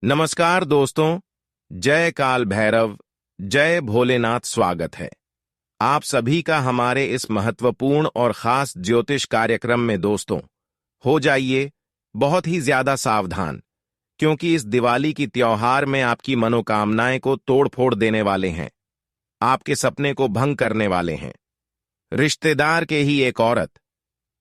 नमस्कार दोस्तों। जय काल भैरव, जय भोलेनाथ। स्वागत है आप सभी का हमारे इस महत्वपूर्ण और खास ज्योतिष कार्यक्रम में। दोस्तों, हो जाइए बहुत ही ज्यादा सावधान, क्योंकि इस दिवाली की त्योहार में आपकी मनोकामनाएं को तोड़ फोड़ देने वाले हैं, आपके सपने को भंग करने वाले हैं रिश्तेदार के ही एक औरत।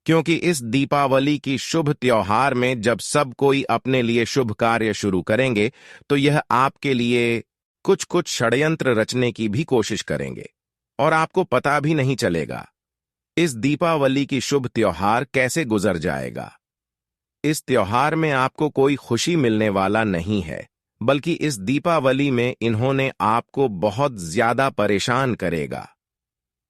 क्योंकि इस दीपावली की शुभ त्योहार में जब सब कोई अपने लिए शुभ कार्य शुरू करेंगे, तो यह आपके लिए कुछ कुछ षड्यंत्र रचने की भी कोशिश करेंगे और आपको पता भी नहीं चलेगा इस दीपावली की शुभ त्योहार कैसे गुजर जाएगा। इस त्योहार में आपको कोई खुशी मिलने वाला नहीं है, बल्कि इस दीपावली में इन्होंने आपको बहुत ज्यादा परेशान करेगा।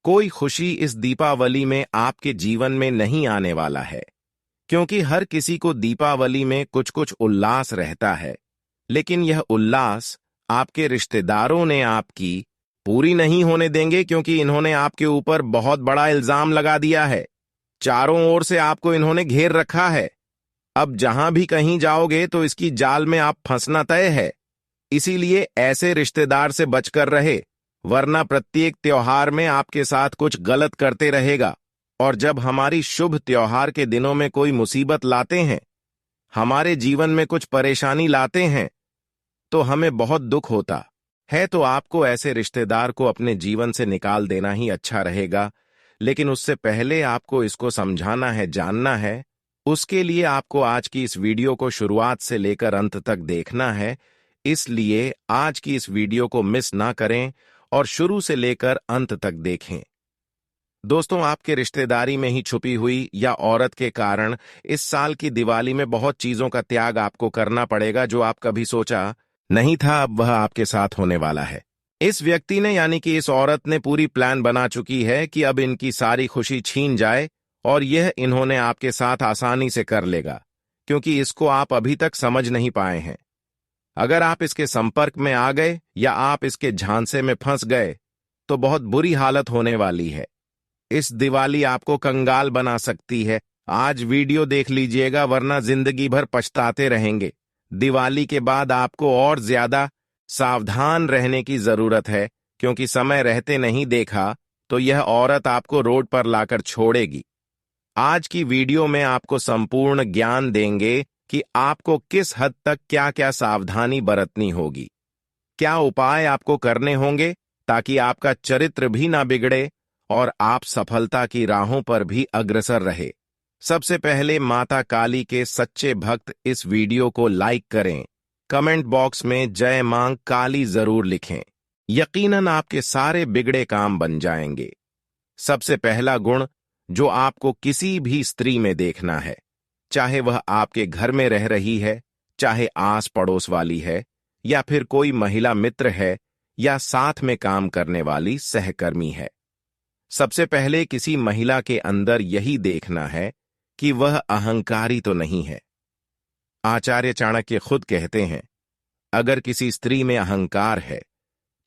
कोई खुशी इस दीपावली में आपके जीवन में नहीं आने वाला है, क्योंकि हर किसी को दीपावली में कुछ कुछ उल्लास रहता है, लेकिन यह उल्लास आपके रिश्तेदारों ने आपकी पूरी नहीं होने देंगे, क्योंकि इन्होंने आपके ऊपर बहुत बड़ा इल्जाम लगा दिया है। चारों ओर से आपको इन्होंने घेर रखा है। अब जहां भी कहीं जाओगे तो इसकी जाल में आप फंसना तय है। इसीलिए ऐसे रिश्तेदार से बचकर रहे, वरना प्रत्येक त्योहार में आपके साथ कुछ गलत करते रहेगा। और जब हमारी शुभ त्योहार के दिनों में कोई मुसीबत लाते हैं, हमारे जीवन में कुछ परेशानी लाते हैं, तो हमें बहुत दुख होता है। तो आपको ऐसे रिश्तेदार को अपने जीवन से निकाल देना ही अच्छा रहेगा। लेकिन उससे पहले आपको इसको समझाना है, जानना है। उसके लिए आपको आज की इस वीडियो को शुरुआत से लेकर अंत तक देखना है। इसलिए आज की इस वीडियो को मिस ना करें और शुरू से लेकर अंत तक देखें। दोस्तों, आपके रिश्तेदारी में ही छुपी हुई या औरत के कारण इस साल की दिवाली में बहुत चीजों का त्याग आपको करना पड़ेगा, जो आप कभी सोचा नहीं था, अब वह आपके साथ होने वाला है। इस व्यक्ति ने, यानी कि इस औरत ने, पूरी प्लान बना चुकी है कि अब इनकी सारी खुशी छीन जाए, और यह इन्होंने आपके साथ आसानी से कर लेगा, क्योंकि इसको आप अभी तक समझ नहीं पाए हैं। अगर आप इसके संपर्क में आ गए या आप इसके झांसे में फंस गए, तो बहुत बुरी हालत होने वाली है। इस दिवाली आपको कंगाल बना सकती है। आज वीडियो देख लीजिएगा, वरना जिंदगी भर पछताते रहेंगे। दिवाली के बाद आपको और ज्यादा सावधान रहने की जरूरत है, क्योंकि समय रहते नहीं देखा तो यह औरत आपको रोड पर लाकर छोड़ेगी। आज की वीडियो में आपको संपूर्ण ज्ञान देंगे कि आपको किस हद तक क्या क्या सावधानी बरतनी होगी, क्या उपाय आपको करने होंगे ताकि आपका चरित्र भी ना बिगड़े और आप सफलता की राहों पर भी अग्रसर रहे। सबसे पहले माता काली के सच्चे भक्त इस वीडियो को लाइक करें, कमेंट बॉक्स में जय मां काली जरूर लिखें। यकीनन आपके सारे बिगड़े काम बन जाएंगे। सबसे पहला गुण जो आपको किसी भी स्त्री में देखना है, चाहे वह आपके घर में रह रही है, चाहे आस पड़ोस वाली है, या फिर कोई महिला मित्र है, या साथ में काम करने वाली सहकर्मी है। सबसे पहले किसी महिला के अंदर यही देखना है कि वह अहंकारी तो नहीं है। आचार्य चाणक्य खुद कहते हैं, अगर किसी स्त्री में अहंकार है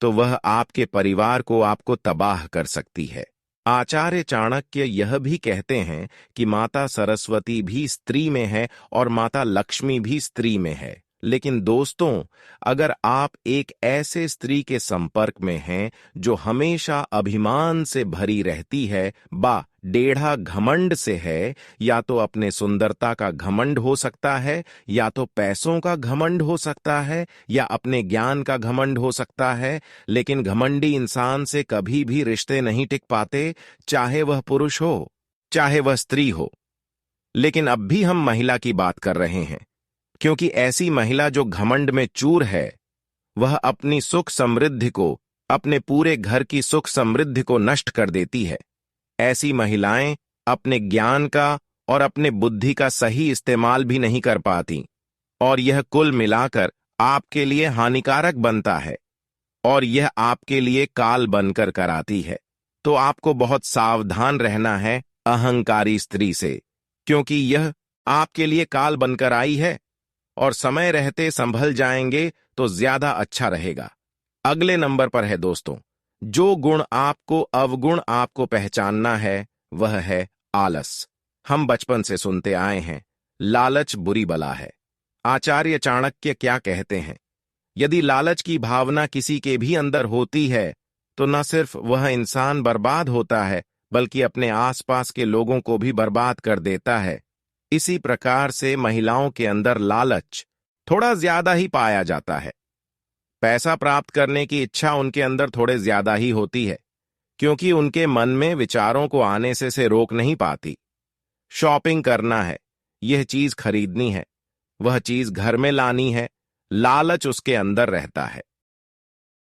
तो वह आपके परिवार को आपको तबाह कर सकती है। आचार्य चाणक्य यह भी कहते हैं कि माता सरस्वती भी स्त्री में है और माता लक्ष्मी भी स्त्री में है। लेकिन दोस्तों, अगर आप एक ऐसे स्त्री के संपर्क में हैं जो हमेशा अभिमान से भरी रहती है, डेढ़ा घमंड से है, या तो अपने सुंदरता का घमंड हो सकता है, या तो पैसों का घमंड हो सकता है, या अपने ज्ञान का घमंड हो सकता है, लेकिन घमंडी इंसान से कभी भी रिश्ते नहीं टिक पाते, चाहे वह पुरुष हो चाहे वह स्त्री हो। लेकिन अब भी हम महिला की बात कर रहे हैं, क्योंकि ऐसी महिला जो घमंड में चूर है, वह अपनी सुख समृद्धि को, अपने पूरे घर की सुख समृद्धि को नष्ट कर देती है। ऐसी महिलाएं अपने ज्ञान का और अपने बुद्धि का सही इस्तेमाल भी नहीं कर पाती, और यह कुल मिलाकर आपके लिए हानिकारक बनता है, और यह आपके लिए काल बनकर कराती है। तो आपको बहुत सावधान रहना है अहंकारी स्त्री से, क्योंकि यह आपके लिए काल बनकर आई है, और समय रहते संभल जाएंगे तो ज्यादा अच्छा रहेगा। अगले नंबर पर है दोस्तों, जो गुण आपको, अवगुण आपको पहचानना है, वह है आलस। हम बचपन से सुनते आए हैं, लालच बुरी बला है। आचार्य चाणक्य क्या कहते हैं? यदि लालच की भावना किसी के भी अंदर होती है तो न सिर्फ वह इंसान बर्बाद होता है बल्कि अपने आसपास के लोगों को भी बर्बाद कर देता है। इसी प्रकार से महिलाओं के अंदर लालच थोड़ा ज्यादा ही पाया जाता है। पैसा प्राप्त करने की इच्छा उनके अंदर थोड़े ज्यादा ही होती है क्योंकि उनके मन में विचारों को आने से रोक नहीं पाती। शॉपिंग करना है, यह चीज खरीदनी है, वह चीज घर में लानी है, लालच उसके अंदर रहता है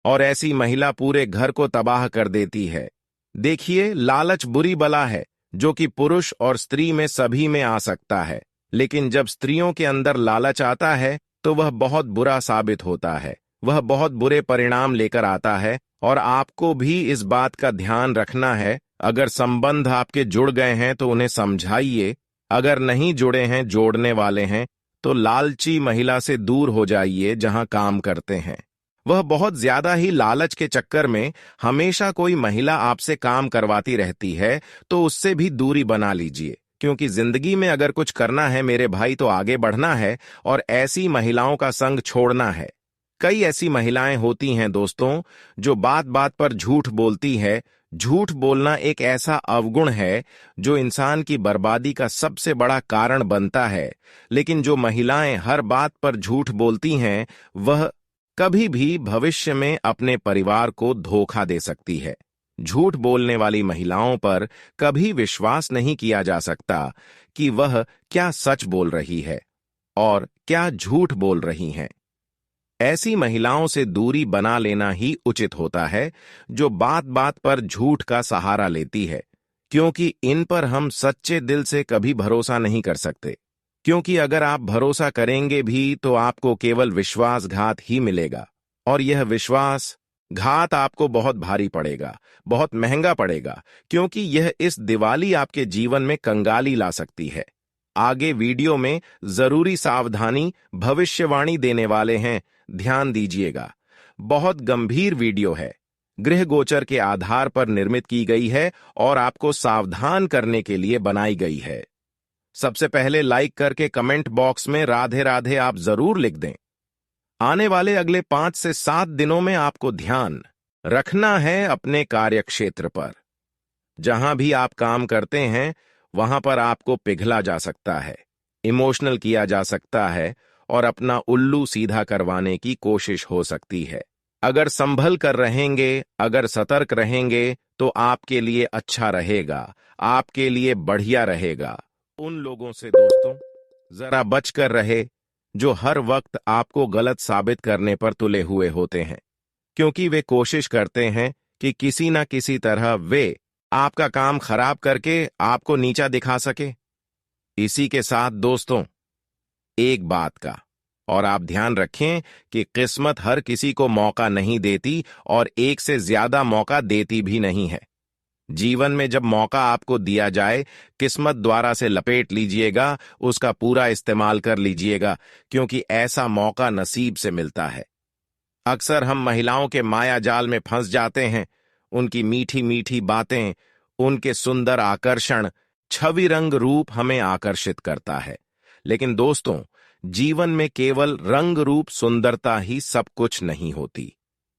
और ऐसी महिला पूरे घर को तबाह कर देती है। देखिए, लालच बुरी बला है जो कि पुरुष और स्त्री में सभी में आ सकता है, लेकिन जब स्त्रियों के अंदर लालच आता है तो वह बहुत बुरा साबित होता है, वह बहुत बुरे परिणाम लेकर आता है। और आपको भी इस बात का ध्यान रखना है, अगर संबंध आपके जुड़ गए हैं तो उन्हें समझाइए, अगर नहीं जुड़े हैं, जोड़ने वाले हैं, तो लालची महिला से दूर हो जाइए जहां काम करते हैं। वह बहुत ज्यादा ही लालच के चक्कर में हमेशा कोई महिला आपसे काम करवाती रहती है तो उससे भी दूरी बना लीजिए, क्योंकि जिंदगी में अगर कुछ करना है मेरे भाई तो आगे बढ़ना है और ऐसी महिलाओं का संग छोड़ना है। कई ऐसी महिलाएं होती हैं दोस्तों जो बात बात पर झूठ बोलती है। झूठ बोलना एक ऐसा अवगुण है जो इंसान की बर्बादी का सबसे बड़ा कारण बनता है, लेकिन जो महिलाएं हर बात पर झूठ बोलती हैं वह कभी भी भविष्य में अपने परिवार को धोखा दे सकती है। झूठ बोलने वाली महिलाओं पर कभी विश्वास नहीं किया जा सकता कि वह क्या सच बोल रही है और क्या झूठ बोल रही हैं। ऐसी महिलाओं से दूरी बना लेना ही उचित होता है जो बात बात पर झूठ का सहारा लेती है, क्योंकि इन पर हम सच्चे दिल से कभी भरोसा नहीं कर सकते, क्योंकि अगर आप भरोसा करेंगे भी तो आपको केवल विश्वासघात ही मिलेगा और यह विश्वासघात आपको बहुत भारी पड़ेगा, बहुत महंगा पड़ेगा, क्योंकि यह इस दिवाली आपके जीवन में कंगाली ला सकती है। आगे वीडियो में जरूरी सावधानी भविष्यवाणी देने वाले हैं, ध्यान दीजिएगा। बहुत गंभीर वीडियो है, गृह गोचर के आधार पर निर्मित की गई है और आपको सावधान करने के लिए बनाई गई है। सबसे पहले लाइक करके कमेंट बॉक्स में राधे राधे आप जरूर लिख दें। आने वाले अगले 5 से 7 दिनों में आपको ध्यान रखना है अपने कार्यक्षेत्र पर। जहां भी आप काम करते हैं वहां पर आपको पिघला जा सकता है, इमोशनल किया जा सकता है और अपना उल्लू सीधा करवाने की कोशिश हो सकती है। अगर संभल कर रहेंगे, अगर सतर्क रहेंगे तो आपके लिए अच्छा रहेगा, आपके लिए बढ़िया रहेगा। उन लोगों से दोस्तों जरा बचकर रहे जो हर वक्त आपको गलत साबित करने पर तुले हुए होते हैं, क्योंकि वे कोशिश करते हैं कि किसी न किसी तरह वे आपका काम खराब करके आपको नीचा दिखा सके। इसी के साथ दोस्तों एक बात का और आप ध्यान रखें कि किस्मत हर किसी को मौका नहीं देती और एक से ज्यादा मौका देती भी नहीं है। जीवन में जब मौका आपको दिया जाए, किस्मत द्वारा से लपेट लीजिएगा, उसका पूरा इस्तेमाल कर लीजिएगा, क्योंकि ऐसा मौका नसीब से मिलता है। अक्सर हम महिलाओं के माया जाल में फंस जाते हैं। उनकी मीठी मीठी बातें, उनके सुंदर आकर्षण, छवि रंग रूप हमें आकर्षित करता है, लेकिन दोस्तों जीवन में केवल रंग रूप सुंदरता ही सब कुछ नहीं होती।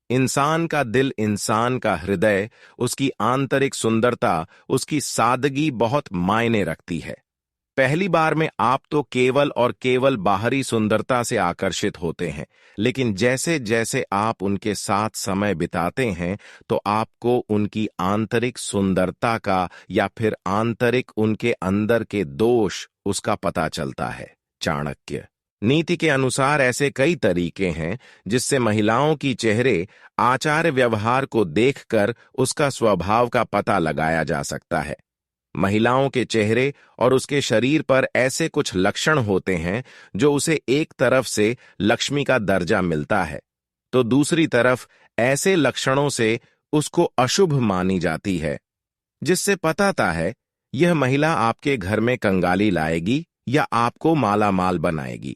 इंसान का दिल, इंसान का हृदय, उसकी आंतरिक सुंदरता, उसकी सादगी बहुत मायने रखती है। पहली बार में आप तो केवल और केवल बाहरी सुंदरता से आकर्षित होते हैं, लेकिन जैसे जैसे आप उनके साथ समय बिताते हैं तो आपको उनकी आंतरिक सुंदरता का या फिर आंतरिक उनके अंदर के दोष उसका पता चलता है। चाणक्य नीति के अनुसार ऐसे कई तरीके हैं जिससे महिलाओं की चेहरे, आचार व्यवहार को देखकर उसका स्वभाव का पता लगाया जा सकता है। महिलाओं के चेहरे और उसके शरीर पर ऐसे कुछ लक्षण होते हैं जो उसे एक तरफ से लक्ष्मी का दर्जा मिलता है, तो दूसरी तरफ ऐसे लक्षणों से उसको अशुभ मानी जाती है, जिससे पता है यह महिला आपके घर में कंगाली लाएगी या आपको माला माल बनाएगी।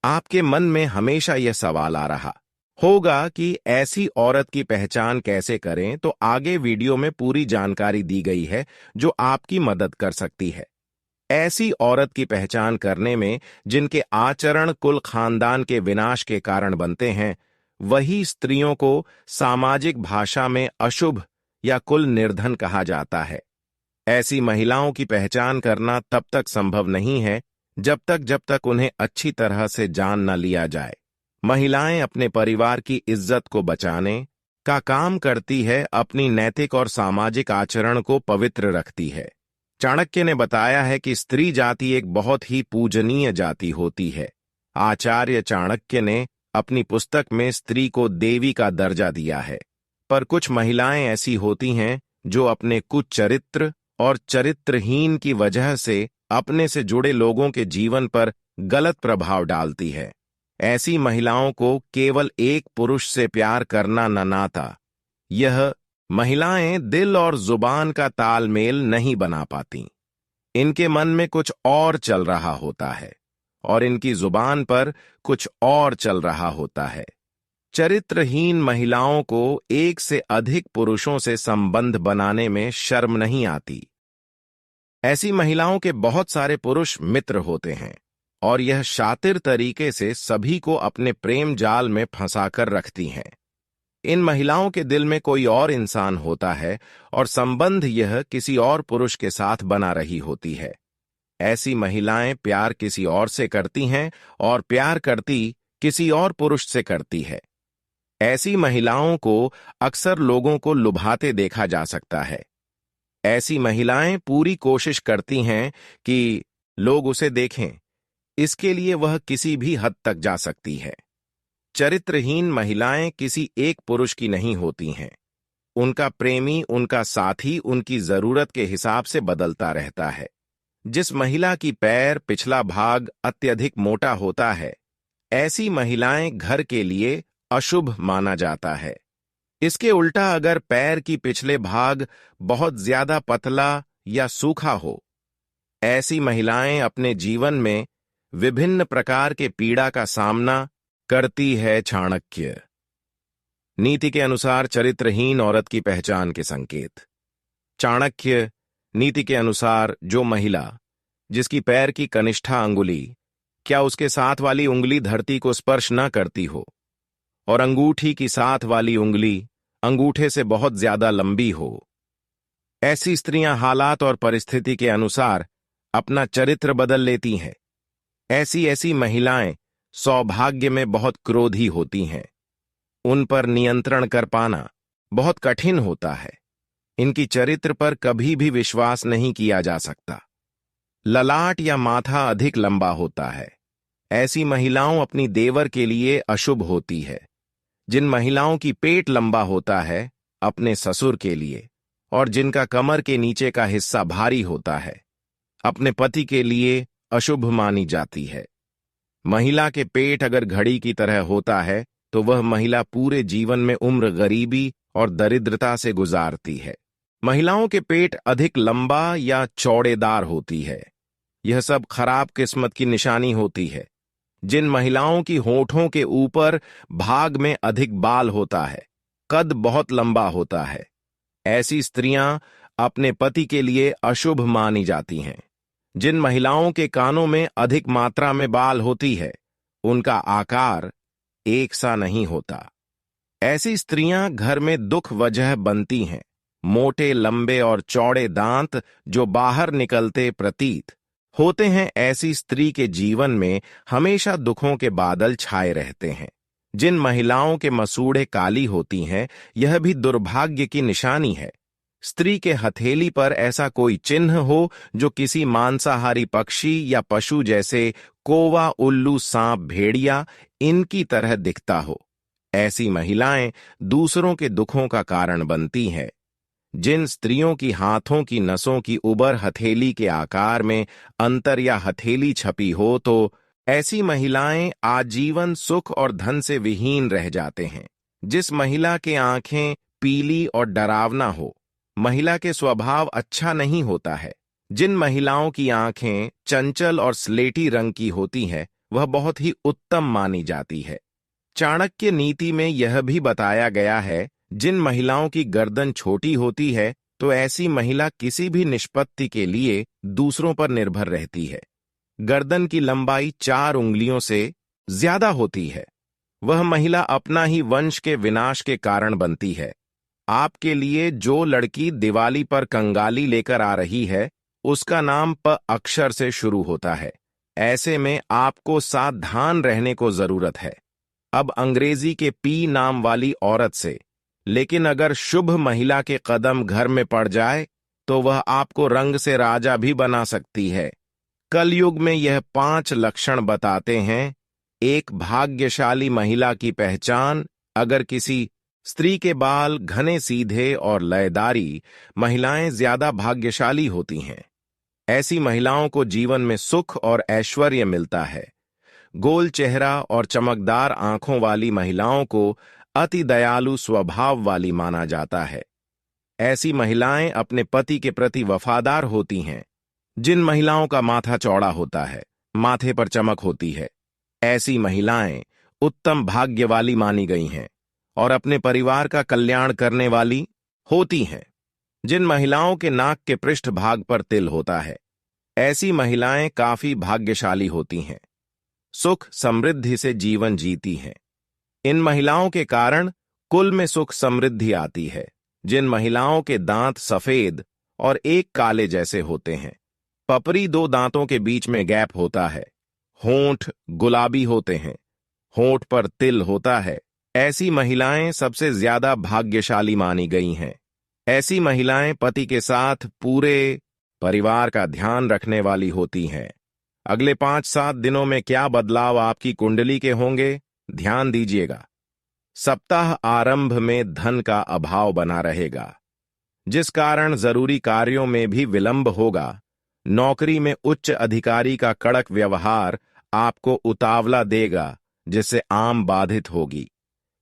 आपके मन में हमेशा यह सवाल आ रहा होगा कि ऐसी औरत की पहचान कैसे करें, तो आगे वीडियो में पूरी जानकारी दी गई है जो आपकी मदद कर सकती है। ऐसी औरत की पहचान करने में जिनके आचरण कुल खानदान के विनाश के कारण बनते हैं, वही स्त्रियों को सामाजिक भाषा में अशुभ या कुल निर्धन कहा जाता है। ऐसी महिलाओं की पहचान करना तब तक संभव नहीं है जब तक उन्हें अच्छी तरह से जान न लिया जाए। महिलाएं अपने परिवार की इज्जत को बचाने का काम करती है, अपनी नैतिक और सामाजिक आचरण को पवित्र रखती है। चाणक्य ने बताया है कि स्त्री जाति एक बहुत ही पूजनीय जाति होती है। आचार्य चाणक्य ने अपनी पुस्तक में स्त्री को देवी का दर्जा दिया है। पर कुछ महिलाएं ऐसी होती हैं जो अपने कुचरित्र और चरित्रहीन की वजह से अपने से जुड़े लोगों के जीवन पर गलत प्रभाव डालती है। ऐसी महिलाओं को केवल एक पुरुष से प्यार करना न नाता। यह महिलाएं दिल और जुबान का तालमेल नहीं बना पाती। इनके मन में कुछ और चल रहा होता है और इनकी जुबान पर कुछ और चल रहा होता है। चरित्रहीन महिलाओं को एक से अधिक पुरुषों से संबंध बनाने में शर्म नहीं आती। ऐसी महिलाओं के बहुत सारे पुरुष मित्र होते हैं और यह शातिर तरीके से सभी को अपने प्रेम जाल में फंसाकर रखती हैं। इन महिलाओं के दिल में कोई और इंसान होता है और संबंध यह किसी और पुरुष के साथ बना रही होती है। ऐसी महिलाएं प्यार किसी और से करती हैं और प्यार करती किसी और पुरुष से करती है। ऐसी महिलाओं को अक्सर लोगों को लुभाते देखा जा सकता है। ऐसी महिलाएं पूरी कोशिश करती हैं कि लोग उसे देखें, इसके लिए वह किसी भी हद तक जा सकती है। चरित्रहीन महिलाएं किसी एक पुरुष की नहीं होती हैं। उनका प्रेमी, उनका साथी उनकी जरूरत के हिसाब से बदलता रहता है। जिस महिला की पैर पिछला भाग अत्यधिक मोटा होता है, ऐसी महिलाएं घर के लिए अशुभ माना जाता है। इसके उल्टा अगर पैर की पिछले भाग बहुत ज्यादा पतला या सूखा हो, ऐसी महिलाएं अपने जीवन में विभिन्न प्रकार के पीड़ा का सामना करती है। चाणक्य नीति के अनुसार चरित्रहीन औरत की पहचान के संकेत। चाणक्य नीति के अनुसार जो महिला जिसकी पैर की कनिष्ठा अंगुली क्या उसके साथ वाली उंगली धरती को स्पर्श न करती हो और अंगूठी की साथ वाली उंगली अंगूठे से बहुत ज्यादा लंबी हो, ऐसी स्त्रियां हालात और परिस्थिति के अनुसार अपना चरित्र बदल लेती हैं। ऐसी महिलाएं सौभाग्य में बहुत क्रोधी होती हैं। उन पर नियंत्रण कर पाना बहुत कठिन होता है। इनकी चरित्र पर कभी भी विश्वास नहीं किया जा सकता। ललाट या माथा अधिक लंबा होता है। ऐसी महिलाओं अपनी देवर के लिए अशुभ होती है। जिन महिलाओं की पेट लंबा होता है अपने ससुर के लिए, और जिनका कमर के नीचे का हिस्सा भारी होता है, अपने पति के लिए अशुभ मानी जाती है। महिला के पेट अगर घड़ी की तरह होता है तो वह महिला पूरे जीवन में उम्र गरीबी और दरिद्रता से गुजारती है। महिलाओं के पेट अधिक लंबा या चौड़ेदार होती है। यह सब खराब किस्मत की निशानी होती है। जिन महिलाओं की होठों के ऊपर भाग में अधिक बाल होता है, कद बहुत लंबा होता है, ऐसी स्त्रियां अपने पति के लिए अशुभ मानी जाती हैं। जिन महिलाओं के कानों में अधिक मात्रा में बाल होती है, उनका आकार एक सा नहीं होता। ऐसी स्त्रियां घर में दुख वजह बनती हैं। मोटे, लंबे और चौड़े दांत जो बाहर निकलते प्रतीत होते हैं, ऐसी स्त्री के जीवन में हमेशा दुखों के बादल छाए रहते हैं। जिन महिलाओं के मसूड़े काली होती हैं, यह भी दुर्भाग्य की निशानी है। स्त्री के हथेली पर ऐसा कोई चिन्ह हो जो किसी मांसाहारी पक्षी या पशु जैसे कौवा, उल्लू, सांप, भेड़िया इनकी तरह दिखता हो, ऐसी महिलाएं दूसरों के दुखों का कारण बनती हैं। जिन स्त्रियों की हाथों की नसों की उबर हथेली के आकार में अंतर या हथेली छपी हो, तो ऐसी महिलाएं आजीवन सुख और धन से विहीन रह जाते हैं। जिस महिला के आंखें पीली और डरावना हो, महिला के स्वभाव अच्छा नहीं होता है। जिन महिलाओं की आंखें चंचल और स्लेटी रंग की होती हैं, वह बहुत ही उत्तम मानी जाती है। चाणक्य नीति में यह भी बताया गया है, जिन महिलाओं की गर्दन छोटी होती है तो ऐसी महिला किसी भी निष्पत्ति के लिए दूसरों पर निर्भर रहती है। गर्दन की लंबाई 4 उंगलियों से ज्यादा होती है। वह महिला अपना ही वंश के विनाश के कारण बनती है। आपके लिए जो लड़की दिवाली पर कंगाली लेकर आ रही है, उसका नाम प अक्षर से शुरू होता है। ऐसे में आपको सावधान रहने को जरूरत है। अब अंग्रेजी के पी नाम वाली औरत से, लेकिन अगर शुभ महिला के कदम घर में पड़ जाए तो वह आपको रंग से राजा भी बना सकती है। कलयुग में यह 5 लक्षण बताते हैं। एक भाग्यशाली महिला की पहचान। अगर किसी स्त्री के बाल घने सीधे और लयदारी, महिलाएं ज्यादा भाग्यशाली होती हैं। ऐसी महिलाओं को जीवन में सुख और ऐश्वर्य मिलता है। गोल चेहरा और चमकदार आंखों वाली महिलाओं को अति दयालु स्वभाव वाली माना जाता है। ऐसी महिलाएं अपने पति के प्रति वफादार होती हैं। जिन महिलाओं का माथा चौड़ा होता है, माथे पर चमक होती है, ऐसी महिलाएं उत्तम भाग्य वाली मानी गई हैं और अपने परिवार का कल्याण करने वाली होती हैं। जिन महिलाओं के नाक के पृष्ठ भाग पर तिल होता है, ऐसी महिलाएं काफी भाग्यशाली होती हैं। सुख समृद्धि से जीवन जीती हैं। इन महिलाओं के कारण कुल में सुख समृद्धि आती है। जिन महिलाओं के दांत सफेद और एक काले जैसे होते हैं, पपरी 2 दांतों के बीच में गैप होता है, होंठ गुलाबी होते हैं, होंठ पर तिल होता है, ऐसी महिलाएं सबसे ज्यादा भाग्यशाली मानी गई हैं। ऐसी महिलाएं पति के साथ पूरे परिवार का ध्यान रखने वाली होती हैं। अगले 5-7 दिनों में क्या बदलाव आपकी कुंडली के होंगे, ध्यान दीजिएगा। सप्ताह आरंभ में धन का अभाव बना रहेगा, जिस कारण जरूरी कार्यों में भी विलंब होगा। नौकरी में उच्च अधिकारी का कड़क व्यवहार आपको उतावला देगा, जिससे आम बाधित होगी।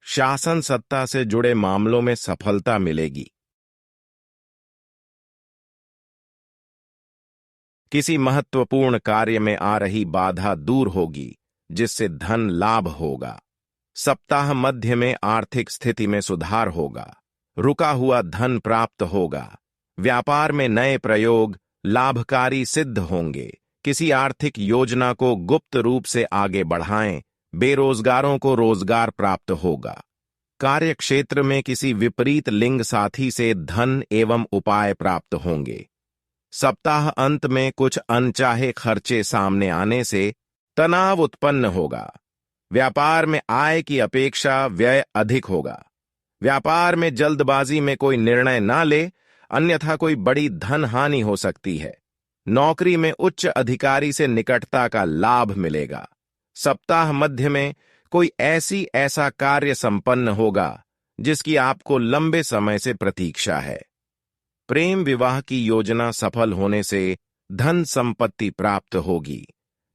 शासन सत्ता से जुड़े मामलों में सफलता मिलेगी। किसी महत्वपूर्ण कार्य में आ रही बाधा दूर होगी, जिससे धन लाभ होगा। सप्ताह मध्य में आर्थिक स्थिति में सुधार होगा। रुका हुआ धन प्राप्त होगा। व्यापार में नए प्रयोग लाभकारी सिद्ध होंगे। किसी आर्थिक योजना को गुप्त रूप से आगे बढ़ाएं। बेरोजगारों को रोजगार प्राप्त होगा। कार्यक्षेत्र में किसी विपरीत लिंग साथी से धन एवं उपाय प्राप्त होंगे। सप्ताह अंत में कुछ अनचाहे खर्चे सामने आने से तनाव उत्पन्न होगा। व्यापार में आय की अपेक्षा व्यय अधिक होगा। व्यापार में जल्दबाजी में कोई निर्णय ना ले, अन्यथा कोई बड़ी धन हानि हो सकती है। नौकरी में उच्च अधिकारी से निकटता का लाभ मिलेगा। सप्ताह मध्य में कोई ऐसा कार्य संपन्न होगा जिसकी आपको लंबे समय से प्रतीक्षा है। प्रेम विवाह की योजना सफल होने से धन संपत्ति प्राप्त होगी।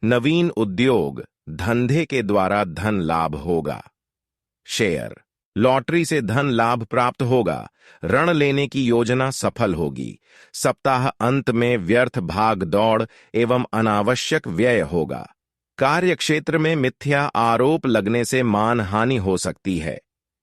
नवीन उद्योग धंधे के द्वारा धन लाभ होगा। शेयर लॉटरी से धन लाभ प्राप्त होगा। ऋण लेने की योजना सफल होगी। सप्ताह अंत में व्यर्थ भाग दौड़ एवं अनावश्यक व्यय होगा। कार्यक्षेत्र में मिथ्या आरोप लगने से मानहानि हो सकती है।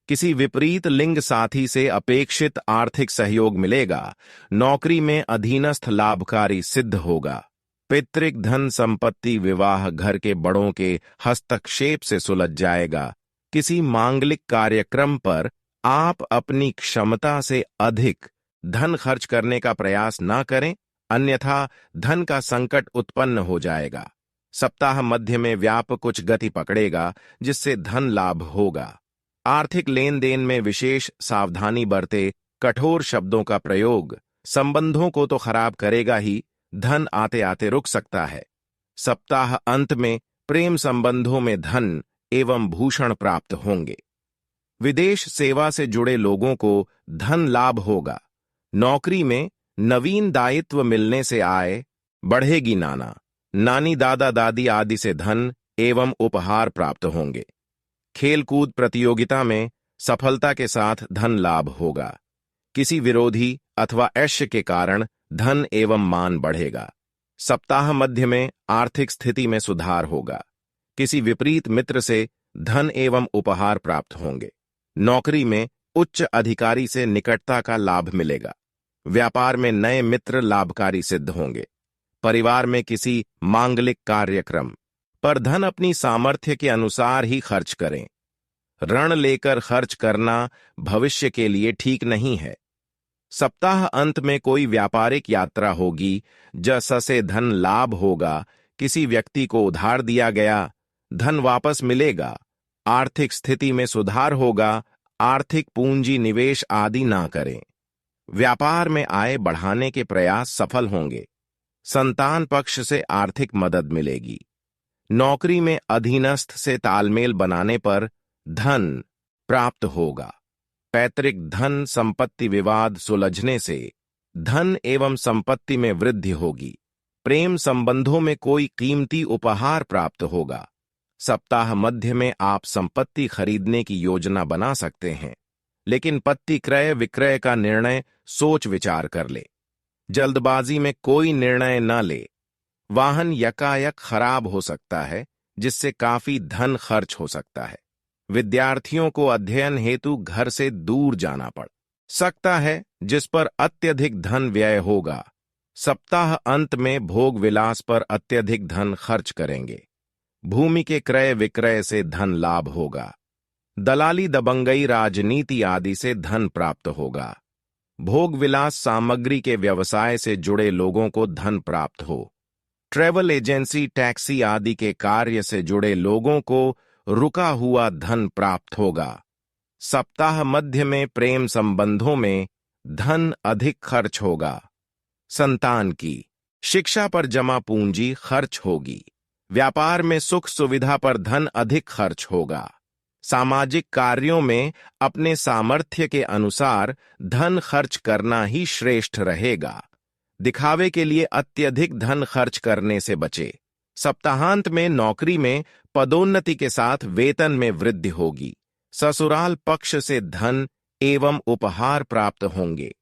किसी विपरीत लिंग साथी से अपेक्षित आर्थिक सहयोग मिलेगा। नौकरी में अधीनस्थ लाभकारी सिद्ध होगा। पैतृक धन संपत्ति विवाह घर के बड़ों के हस्तक्षेप से सुलझ जाएगा। किसी मांगलिक कार्यक्रम पर आप अपनी क्षमता से अधिक धन खर्च करने का प्रयास ना करें, अन्यथा धन का संकट उत्पन्न हो जाएगा। सप्ताह मध्य में व्याप कुछ गति पकड़ेगा, जिससे धन लाभ होगा। आर्थिक लेन देन में विशेष सावधानी बरते। कठोर शब्दों का प्रयोग संबंधों को तो खराब करेगा ही, धन आते आते रुक सकता है। सप्ताह अंत में प्रेम संबंधों में धन एवं भूषण प्राप्त होंगे। विदेश सेवा से जुड़े लोगों को धन लाभ होगा। नौकरी में नवीन दायित्व मिलने से आय बढ़ेगी। नाना नानी दादा दादी आदि से धन एवं उपहार प्राप्त होंगे। खेलकूद प्रतियोगिता में सफलता के साथ धन लाभ होगा। किसी विरोधी अथवा ऐश्य के कारण धन एवं मान बढ़ेगा। सप्ताह मध्य में आर्थिक स्थिति में सुधार होगा। किसी विपरीत मित्र से धन एवं उपहार प्राप्त होंगे। नौकरी में उच्च अधिकारी से निकटता का लाभ मिलेगा। व्यापार में नए मित्र लाभकारी सिद्ध होंगे। परिवार में किसी मांगलिक कार्यक्रम पर धन अपनी सामर्थ्य के अनुसार ही खर्च करें। ऋण लेकर खर्च करना भविष्य के लिए ठीक नहीं है। सप्ताह अंत में कोई व्यापारिक यात्रा होगी, जिससे धन लाभ होगा। किसी व्यक्ति को उधार दिया गया धन वापस मिलेगा। आर्थिक स्थिति में सुधार होगा। आर्थिक पूंजी निवेश आदि ना करें। व्यापार में आय बढ़ाने के प्रयास सफल होंगे। संतान पक्ष से आर्थिक मदद मिलेगी। नौकरी में अधीनस्थ से तालमेल बनाने पर धन प्राप्त होगा। पैतृक धन संपत्ति विवाद सुलझने से धन एवं संपत्ति में वृद्धि होगी। प्रेम संबंधों में कोई कीमती उपहार प्राप्त होगा। सप्ताह मध्य में आप संपत्ति खरीदने की योजना बना सकते हैं, लेकिन पत्ती क्रय विक्रय का निर्णय सोच विचार कर ले। जल्दबाजी में कोई निर्णय न ले। वाहन यकायक खराब हो सकता है, जिससे काफी धन खर्च हो सकता है। विद्यार्थियों को अध्ययन हेतु घर से दूर जाना पड़ सकता है, जिस पर अत्यधिक धन व्यय होगा। सप्ताह अंत में भोग विलास पर अत्यधिक धन खर्च करेंगे। भूमि के क्रय विक्रय से धन लाभ होगा। दलाली दबंगई राजनीति आदि से धन प्राप्त होगा। भोग विलास सामग्री के व्यवसाय से जुड़े लोगों को धन प्राप्त हो। ट्रैवल एजेंसी टैक्सी आदि के कार्य से जुड़े लोगों को रुका हुआ धन प्राप्त होगा। सप्ताह मध्य में प्रेम संबंधों में धन अधिक खर्च होगा। संतान की शिक्षा पर जमा पूंजी खर्च होगी। व्यापार में सुख सुविधा पर धन अधिक खर्च होगा। सामाजिक कार्यों में अपने सामर्थ्य के अनुसार धन खर्च करना ही श्रेष्ठ रहेगा। दिखावे के लिए अत्यधिक धन खर्च करने से बचे। सप्ताहांत में नौकरी में पदोन्नति के साथ वेतन में वृद्धि होगी। ससुराल पक्ष से धन एवं उपहार प्राप्त होंगे।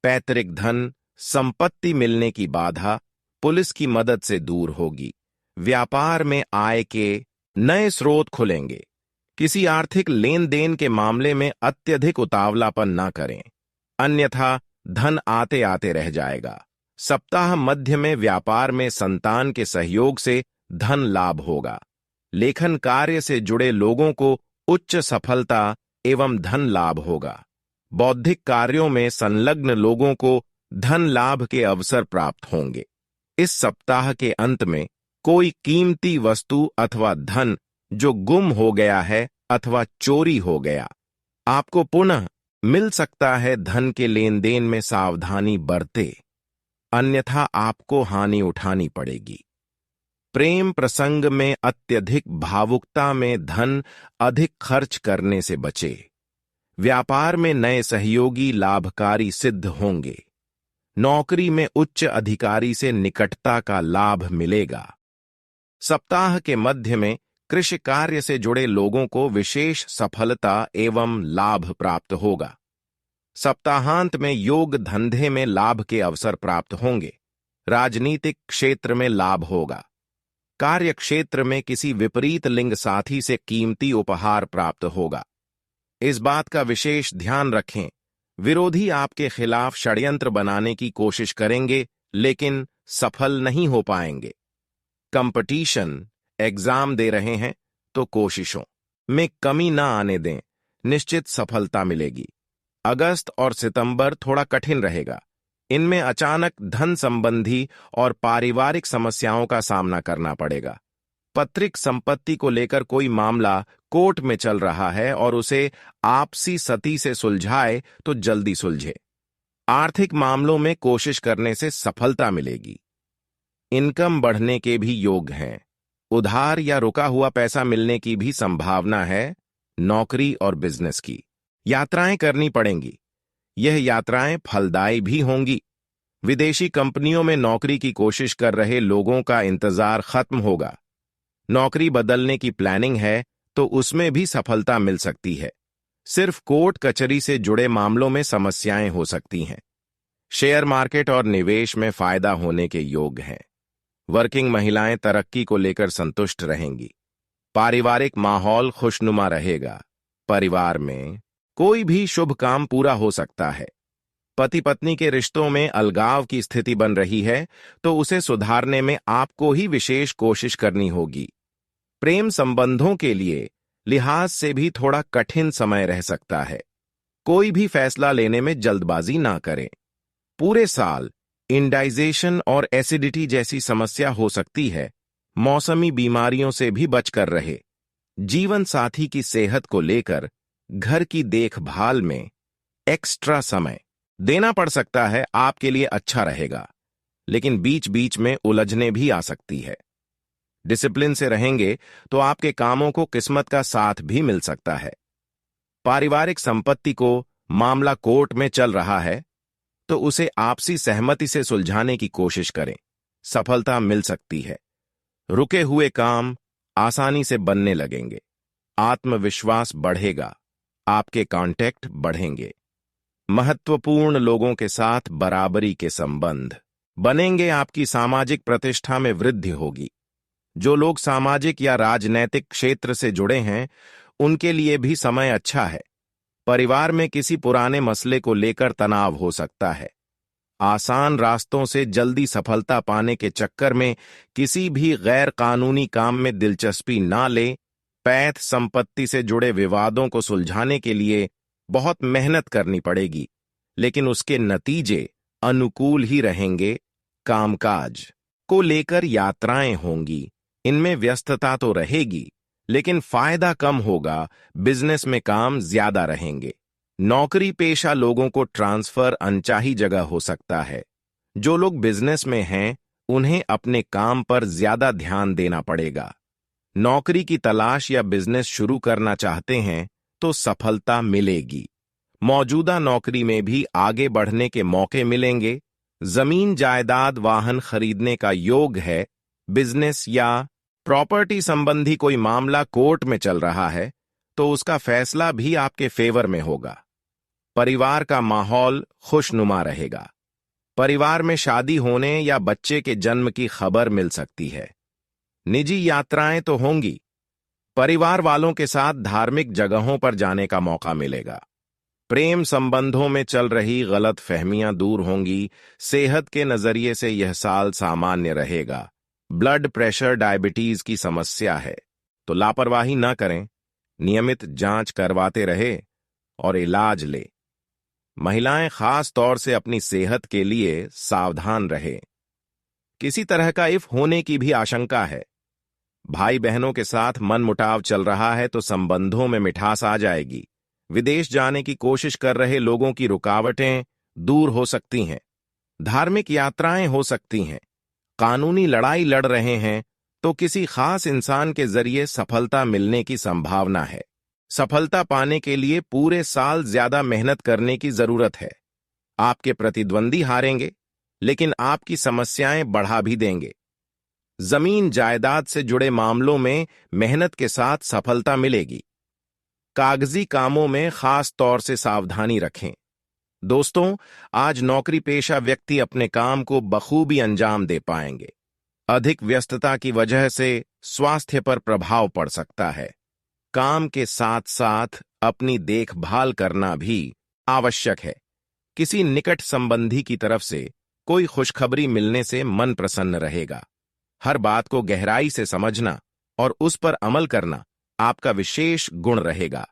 पैतृक धन संपत्ति मिलने की बाधा पुलिस की मदद से दूर होगी। व्यापार में आय के नए स्रोत खुलेंगे। किसी आर्थिक लेन देन के मामले में अत्यधिक उतावलापन न करें, अन्यथा धन आते आते रह जाएगा। सप्ताह मध्य में व्यापार में संतान के सहयोग से धन लाभ होगा। लेखन कार्य से जुड़े लोगों को उच्च सफलता एवं धन लाभ होगा। बौद्धिक कार्यों में संलग्न लोगों को धन लाभ के अवसर प्राप्त होंगे। इस सप्ताह के अंत में कोई कीमती वस्तु अथवा धन जो गुम हो गया है अथवा चोरी हो गया, आपको पुनः मिल सकता है। धन के लेन देन में सावधानी बरते, अन्यथा आपको हानि उठानी पड़ेगी। प्रेम प्रसंग में अत्यधिक भावुकता में धन अधिक खर्च करने से बचे। व्यापार में नए सहयोगी लाभकारी सिद्ध होंगे। नौकरी में उच्च अधिकारी से निकटता का लाभ मिलेगा। सप्ताह के मध्य में कृषि कार्य से जुड़े लोगों को विशेष सफलता एवं लाभ प्राप्त होगा। सप्ताहांत में योग धंधे में लाभ के अवसर प्राप्त होंगे। राजनीतिक क्षेत्र में लाभ होगा। कार्य क्षेत्र में किसी विपरीत लिंग साथी से कीमती उपहार प्राप्त होगा। इस बात का विशेष ध्यान रखें, विरोधी आपके खिलाफ षड्यंत्र बनाने की कोशिश करेंगे, लेकिन सफल नहीं हो पाएंगे। कंपटीशन एग्जाम दे रहे हैं तो कोशिशों में कमी ना आने दें, निश्चित सफलता मिलेगी। अगस्त और सितंबर थोड़ा कठिन रहेगा। इनमें अचानक धन संबंधी और पारिवारिक समस्याओं का सामना करना पड़ेगा। पैतृक संपत्ति को लेकर कोई मामला कोर्ट में चल रहा है और उसे आपसी सती से सुलझाए तो जल्दी सुलझे। आर्थिक मामलों में कोशिश करने से सफलता मिलेगी। इनकम बढ़ने के भी योग हैं। उधार या रुका हुआ पैसा मिलने की भी संभावना है। नौकरी और बिजनेस की यात्राएं करनी पड़ेंगी। यह यात्राएं फलदायी भी होंगी। विदेशी कंपनियों में नौकरी की कोशिश कर रहे लोगों का इंतजार खत्म होगा। नौकरी बदलने की प्लानिंग है तो उसमें भी सफलता मिल सकती है। सिर्फ कोर्ट कचहरी से जुड़े मामलों में समस्याएं हो सकती हैं। शेयर मार्केट और निवेश में फायदा होने के योग हैं। वर्किंग महिलाएं तरक्की को लेकर संतुष्ट रहेंगी। पारिवारिक माहौल खुशनुमा रहेगा। परिवार में कोई भी शुभ काम पूरा हो सकता है। पति पत्नी के रिश्तों में अलगाव की स्थिति बन रही है तो उसे सुधारने में आपको ही विशेष कोशिश करनी होगी। प्रेम संबंधों के लिए लिहाज से भी थोड़ा कठिन समय रह सकता है। कोई भी फैसला लेने में जल्दबाजी ना करें। पूरे साल इंडाइजेशन और एसिडिटी जैसी समस्या हो सकती है। मौसमी बीमारियों से भी बचकर रहे। जीवन साथी की सेहत को लेकर घर की देखभाल में एक्स्ट्रा समय देना पड़ सकता है। आपके लिए अच्छा रहेगा, लेकिन बीच बीच में उलझने भी आ सकती है। डिसिप्लिन से रहेंगे तो आपके कामों को किस्मत का साथ भी मिल सकता है। पारिवारिक संपत्ति को मामला कोर्ट में चल रहा है तो उसे आपसी सहमति से सुलझाने की कोशिश करें। सफलता मिल सकती है। रुके हुए काम आसानी से बनने लगेंगे। आत्मविश्वास बढ़ेगा। आपके कांटेक्ट बढ़ेंगे। महत्वपूर्ण लोगों के साथ बराबरी के संबंध बनेंगे। आपकी सामाजिक प्रतिष्ठा में वृद्धि होगी। जो लोग सामाजिक या राजनैतिक क्षेत्र से जुड़े हैं उनके लिए भी समय अच्छा है। परिवार में किसी पुराने मसले को लेकर तनाव हो सकता है। आसान रास्तों से जल्दी सफलता पाने के चक्कर में किसी भी गैर कानूनी काम में दिलचस्पी ना ले। पैत संपत्ति से जुड़े विवादों को सुलझाने के लिए बहुत मेहनत करनी पड़ेगी, लेकिन उसके नतीजे अनुकूल ही रहेंगे। कामकाज को लेकर यात्राएं होंगी। इनमें व्यस्तता तो रहेगी, लेकिन फायदा कम होगा। बिजनेस में काम ज्यादा रहेंगे। नौकरी पेशा लोगों को ट्रांसफर अनचाही जगह हो सकता है। जो लोग बिजनेस में हैं उन्हें अपने काम पर ज्यादा ध्यान देना पड़ेगा। नौकरी की तलाश या बिजनेस शुरू करना चाहते हैं तो सफलता मिलेगी। मौजूदा नौकरी में भी आगे बढ़ने के मौके मिलेंगे। जमीन जायदाद वाहन खरीदने का योग है। बिजनेस या प्रॉपर्टी संबंधी कोई मामला कोर्ट में चल रहा है तो उसका फैसला भी आपके फेवर में होगा। परिवार का माहौल खुशनुमा रहेगा। परिवार में शादी होने या बच्चे के जन्म की खबर मिल सकती है। निजी यात्राएं तो होंगी। परिवार वालों के साथ धार्मिक जगहों पर जाने का मौका मिलेगा। प्रेम संबंधों में चल रही गलत फहमियां दूर होंगी। सेहत के नजरिए से यह साल सामान्य रहेगा। ब्लड प्रेशर डायबिटीज की समस्या है तो लापरवाही न करें। नियमित जांच करवाते रहे और इलाज ले। महिलाएं खास तौर से अपनी सेहत के लिए सावधान रहे। किसी तरह का इफ होने की भी आशंका है। भाई बहनों के साथ मनमुटाव चल रहा है तो संबंधों में मिठास आ जाएगी। विदेश जाने की कोशिश कर रहे लोगों की रुकावटें दूर हो सकती हैं। धार्मिक यात्राएं हो सकती हैं। कानूनी लड़ाई लड़ रहे हैं तो किसी खास इंसान के जरिए सफलता मिलने की संभावना है। सफलता पाने के लिए पूरे साल ज्यादा मेहनत करने की जरूरत है। आपके प्रतिद्वंदी हारेंगे, लेकिन आपकी समस्याएं बढ़ा भी देंगे। जमीन जायदाद से जुड़े मामलों में मेहनत के साथ सफलता मिलेगी। कागजी कामों में खास तौर से सावधानी रखें। दोस्तों, आज नौकरी पेशा व्यक्ति अपने काम को बखूबी अंजाम दे पाएंगे। अधिक व्यस्तता की वजह से स्वास्थ्य पर प्रभाव पड़ सकता है। काम के साथ साथ अपनी देखभाल करना भी आवश्यक है। किसी निकट संबंधी की तरफ से कोई खुशखबरी मिलने से मन प्रसन्न रहेगा। हर बात को गहराई से समझना और उस पर अमल करना आपका विशेष गुण रहेगा।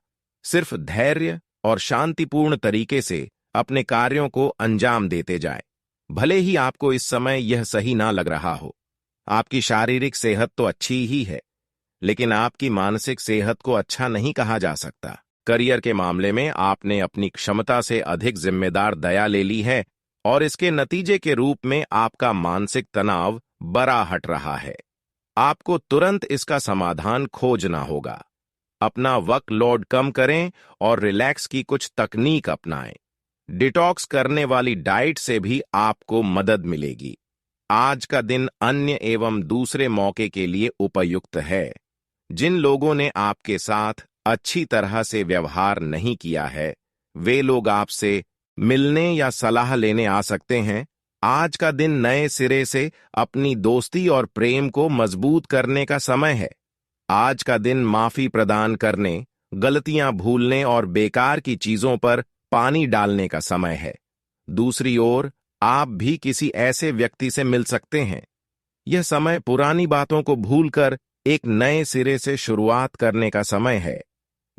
सिर्फ धैर्य और शांतिपूर्ण तरीके से अपने कार्यों को अंजाम देते जाएं। भले ही आपको इस समय यह सही ना लग रहा हो। आपकी शारीरिक सेहत तो अच्छी ही है, लेकिन आपकी मानसिक सेहत को अच्छा नहीं कहा जा सकता। करियर के मामले में आपने अपनी क्षमता से अधिक जिम्मेदार दया ले ली है और इसके नतीजे के रूप में आपका मानसिक तनाव बड़ा हट रहा है। आपको तुरंत इसका समाधान खोजना होगा। अपना वर्कलोड कम करें और रिलैक्स की कुछ तकनीक अपनाएं। डिटॉक्स करने वाली डाइट से भी आपको मदद मिलेगी। आज का दिन अन्य एवं दूसरे मौके के लिए उपयुक्त है। जिन लोगों ने आपके साथ अच्छी तरह से व्यवहार नहीं किया है, वे लोग आपसे मिलने या सलाह लेने आ सकते हैं। आज का दिन नए सिरे से अपनी दोस्ती और प्रेम को मजबूत करने का समय है। आज का दिन माफी प्रदान करने, गलतियां भूलने और बेकार की चीजों पर पानी डालने का समय है। दूसरी ओर, आप भी किसी ऐसे व्यक्ति से मिल सकते हैं। यह समय पुरानी बातों को भूलकर एक नए सिरे से शुरुआत करने का समय है।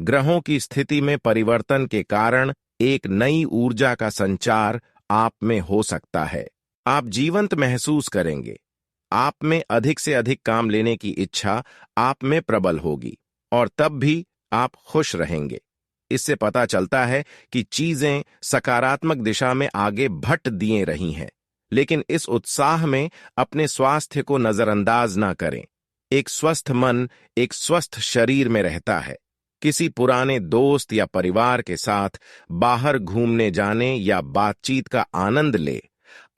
ग्रहों की स्थिति में परिवर्तन के कारण एक नई ऊर्जा का संचार आप में हो सकता है। आप जीवंत महसूस करेंगे। आप में अधिक से अधिक काम लेने की इच्छा आप में प्रबल होगी और तब भी आप खुश रहेंगे। इससे पता चलता है कि चीजें सकारात्मक दिशा में आगे बढ़ दिए रही हैं, लेकिन इस उत्साह में अपने स्वास्थ्य को नजरअंदाज ना करें। एक स्वस्थ मन एक स्वस्थ शरीर में रहता है। किसी पुराने दोस्त या परिवार के साथ बाहर घूमने जाने या बातचीत का आनंद ले।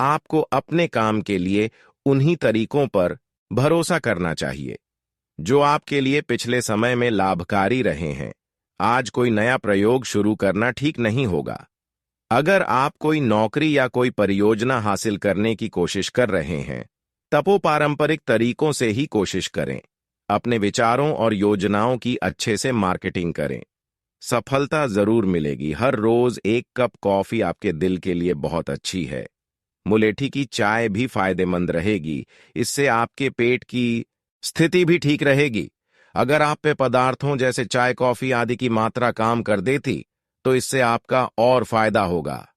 आपको अपने काम के लिए उन्हीं तरीकों पर भरोसा करना चाहिए जो आपके लिए पिछले समय में लाभकारी रहे हैं। आज कोई नया प्रयोग शुरू करना ठीक नहीं होगा। अगर आप कोई नौकरी या कोई परियोजना हासिल करने की कोशिश कर रहे हैं, तब वो पारंपरिक तरीकों से ही कोशिश करें। अपने विचारों और योजनाओं की अच्छे से मार्केटिंग करें। सफलता जरूर मिलेगी। हर रोज एक कप कॉफी आपके दिल के लिए बहुत अच्छी है। मुलेठी की चाय भी फायदेमंद रहेगी। इससे आपके पेट की स्थिति भी ठीक रहेगी। अगर आप पे पदार्थों जैसे चाय, कॉफी आदि की मात्रा काम कर देती, तो इससे आपका और फायदा होगा।